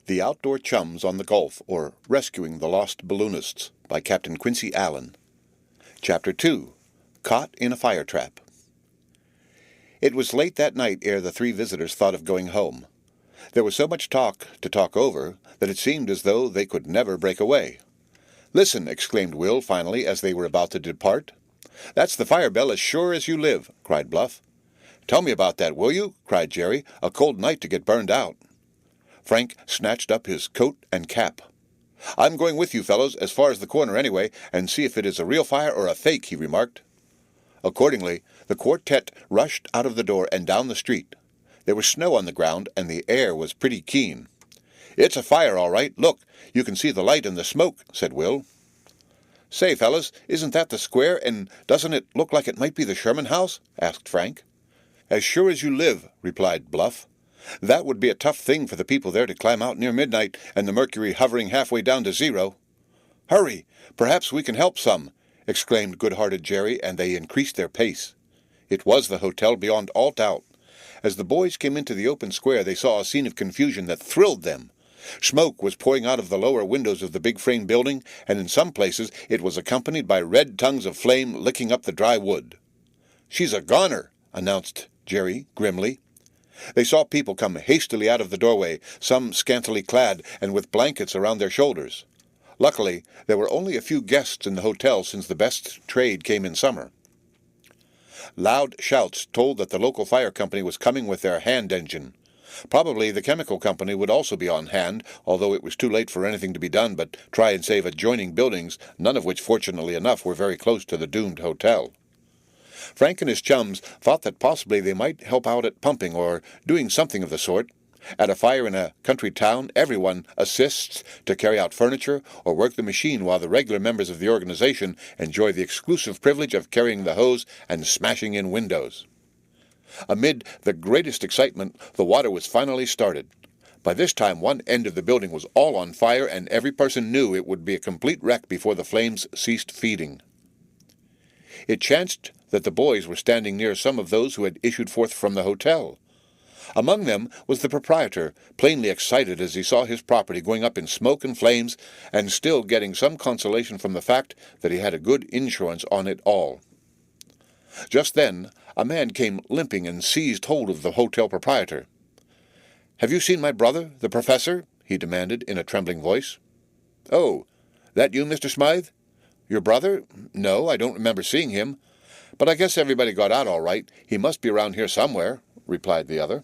The Outdoor Chums on the Gulf, or Rescuing the Lost Balloonists, by Captain Quincy Allen. Chapter 2. Caught in a Fire Trap. It was late that night ere the three visitors thought of going home. There was so much talk to talk over that it seemed as though they could never break away. "Listen," exclaimed Will finally as they were about to depart. "That's the fire bell as sure as you live," cried Bluff. "Tell me about that, will you?" cried Jerry. "A cold night to get burned out." Frank snatched up his coat and cap. "I'm going with you, fellows, as far as the corner anyway, and see if it is a real fire or a fake," he remarked. Accordingly, the quartet rushed out of the door and down the street. There was snow on the ground, and the air was pretty keen. "It's a fire, all right. Look, you can see the light and the smoke," said Will. "Say, fellas, isn't that the square, and doesn't it look like it might be the Sherman house?" asked Frank. "As sure as you live," replied Bluff. "That would be a tough thing for the people there to climb out near midnight, and the mercury hovering halfway down to zero." "Hurry! Perhaps we can help some!" exclaimed good-hearted Jerry, and they increased their pace. It was the hotel beyond all doubt. As the boys came into the open square, they saw a scene of confusion that thrilled them. Smoke was pouring out of the lower windows of the big frame building, and in some places it was accompanied by red tongues of flame licking up the dry wood. "She's a goner," announced Jerry grimly. They saw people come hastily out of the doorway, some scantily clad and with blankets around their shoulders. Luckily, there were only a few guests in the hotel since the best trade came in summer. Loud shouts told that the local fire company was coming with their hand engine. Probably the chemical company would also be on hand, although it was too late for anything to be done but try and save adjoining buildings, none of which, fortunately enough, were very close to the doomed hotel. Frank and his chums thought that possibly they might help out at pumping or doing something of the sort. At a fire in a country town, everyone assists to carry out furniture or work the machine, while the regular members of the organization enjoy the exclusive privilege of carrying the hose and smashing in windows. Amid the greatest excitement, the water was finally started. By this time, one end of the building was all on fire, and every person knew it would be a complete wreck before the flames ceased feeding. It chanced that the boys were standing near some of those who had issued forth from the hotel. Among them was the proprietor, plainly excited as he saw his property going up in smoke and flames, and still getting some consolation from the fact that he had a good insurance on it all. Just then, a man came limping and seized hold of the hotel proprietor. "Have you seen my brother, the professor?" he demanded in a trembling voice. "Oh, that you, Mr. Smythe? Your brother? No, I don't remember seeing him. But I guess everybody got out all right. He must be around here somewhere," replied the other.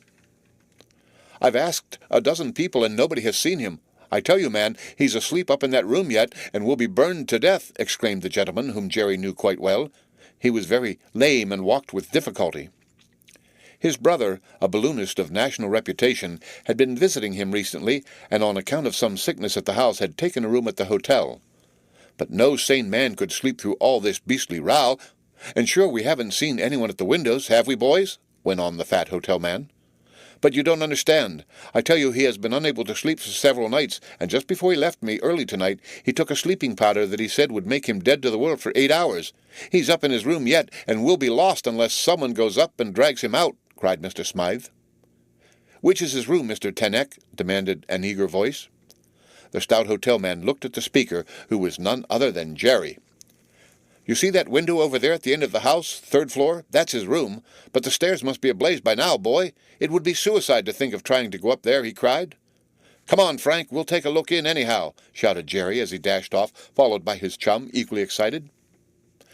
"I've asked a dozen people, and nobody has seen him. I tell you, man, he's asleep up in that room yet, and will be burned to death," exclaimed the gentleman whom Jerry knew quite well. He was very lame and walked with difficulty. His brother, a balloonist of national reputation, had been visiting him recently, and on account of some sickness at the house had taken a room at the hotel. "But no sane man could sleep through all this beastly row. And sure we haven't seen anyone at the windows, have we, boys?" went on the fat hotel man. "But you don't understand. I tell you he has been unable to sleep for several nights, and just before he left me early tonight, he took a sleeping powder that he said would make him dead to the world for 8 hours. He's up in his room yet, and will be lost unless someone goes up and drags him out," cried Mr. Smythe. "Which is his room, Mr. Tenek?" demanded an eager voice. The stout hotel man looked at the speaker, who was none other than Jerry. "You see that window over there at the end of the house, 3rd floor? That's his room. But the stairs must be ablaze by now, boy. It would be suicide to think of trying to go up there," he cried. "Come on, Frank, we'll take a look in anyhow," shouted Jerry as he dashed off, followed by his chum, equally excited.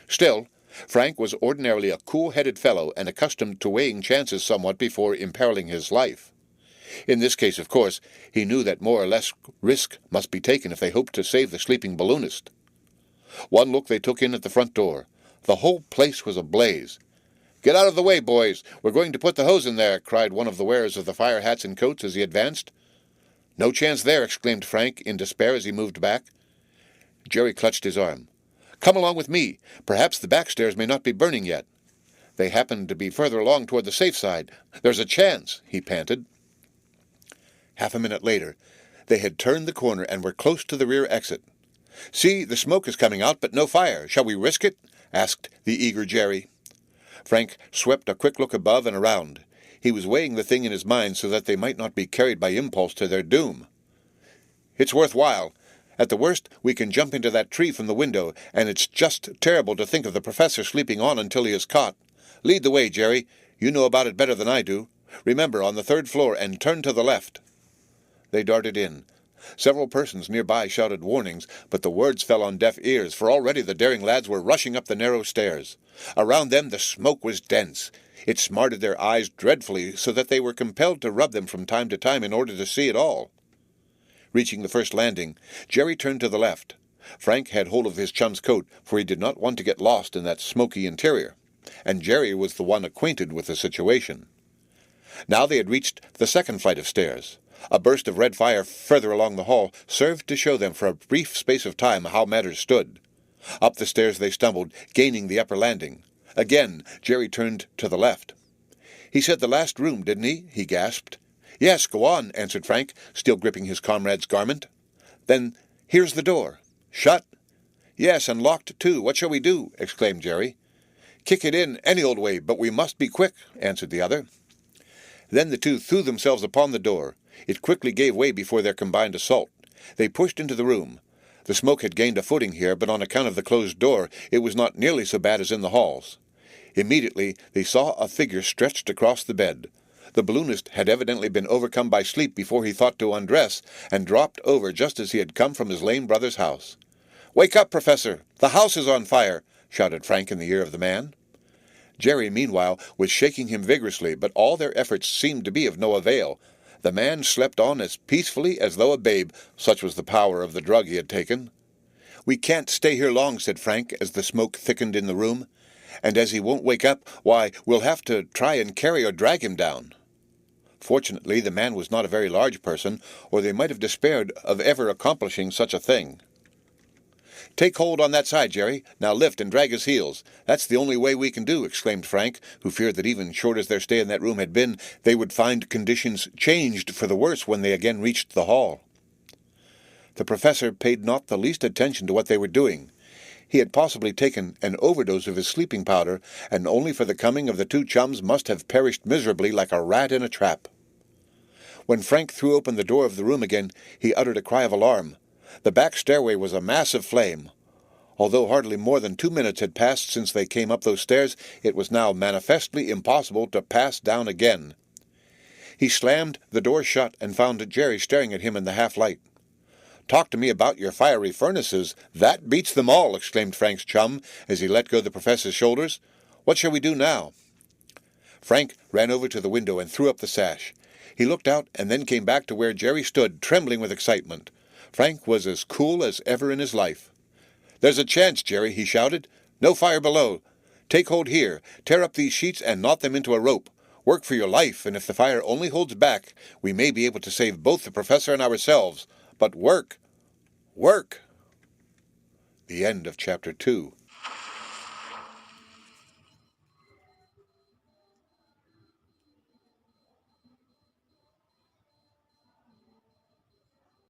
Still, Frank was ordinarily a cool-headed fellow and accustomed to weighing chances somewhat before imperiling his life. In this case, of course, he knew that more or less risk must be taken if they hoped to save the sleeping balloonist. One look they took in at the front door. The whole place was ablaze. "Get out of the way, boys. We're going to put the hose in there," cried one of the wearers of the fire hats and coats as he advanced. "No chance there," exclaimed Frank in despair as he moved back. Jerry clutched his arm. "Come along with me. Perhaps the back stairs may not be burning yet. They happen to be further along toward the safe side. There's a chance," he panted. Half a minute later, they had turned the corner and were close to the rear exit. "See, the smoke is coming out, but no fire. Shall we risk it?" asked the eager Jerry. Frank swept a quick look above and around. He was weighing the thing in his mind so that they might not be carried by impulse to their doom. It's worthwhile. At the worst, we can jump into that tree from the window, and it's just terrible to think of the professor sleeping on until he is caught. Lead the way, Jerry. You know about it better than I do. Remember, on the 3rd floor, and turn to the left." They darted in. Several persons nearby shouted warnings, but the words fell on deaf ears, for already the daring lads were rushing up the narrow stairs. Around them the smoke was dense. It smarted their eyes dreadfully, so that they were compelled to rub them from time to time in order to see at all. Reaching the first landing, Jerry turned to the left. Frank had hold of his chum's coat, for he did not want to get lost in that smoky interior, and Jerry was the one acquainted with the situation. Now they had reached the 2nd flight of stairs. A burst of red fire further along the hall served to show them for a brief space of time how matters stood. Up the stairs they stumbled, gaining the upper landing. Again Jerry turned to the left. "He said the last room, didn't he?" he gasped. "Yes, go on," answered Frank, still gripping his comrade's garment. "Then here's the door." "Shut?" "Yes, and locked too. What shall we do?" exclaimed Jerry. "Kick it in any old way, but we must be quick," answered the other. Then the two threw themselves upon the door. It quickly gave way before their combined assault. They pushed into the room. The smoke had gained a footing here, but on account of the closed door, it was not nearly so bad as in the halls. Immediately they saw a figure stretched across the bed. The balloonist had evidently been overcome by sleep before he thought to undress, and dropped over just as he had come from his lame brother's house. "Wake up, Professor! The house is on fire!" shouted Frank in the ear of the man. Jerry, meanwhile, was shaking him vigorously, but all their efforts seemed to be of no avail. The man slept on as peacefully as though a babe, such was the power of the drug he had taken. "We can't stay here long," said Frank, as the smoke thickened in the room. "And as he won't wake up, why, we'll have to try and carry or drag him down." Fortunately, the man was not a very large person, or they might have despaired of ever accomplishing such a thing. "Take hold on that side, Jerry. Now lift and drag his heels. That's the only way we can do," exclaimed Frank, who feared that even short as their stay in that room had been, they would find conditions changed for the worse when they again reached the hall. The professor paid not the least attention to what they were doing. He had possibly taken an overdose of his sleeping powder, and only for the coming of the two chums must have perished miserably like a rat in a trap. When Frank threw open the door of the room again, he uttered a cry of alarm. The back stairway was a mass of flame. Although hardly more than 2 minutes had passed since they came up those stairs, it was now manifestly impossible to pass down again. He slammed the door shut and found Jerry staring at him in the half-light. "Talk to me about your fiery furnaces. That beats them all," exclaimed Frank's chum, as he let go the professor's shoulders. "What shall we do now?" Frank ran over to the window and threw up the sash. He looked out and then came back to where Jerry stood, trembling with excitement. Frank was as cool as ever in his life. "There's a chance, Jerry," he shouted. "No fire below. Take hold here. Tear up these sheets and knot them into a rope. Work for your life, and if the fire only holds back, we may be able to save both the professor and ourselves. But work! Work!" The end of Chapter 2.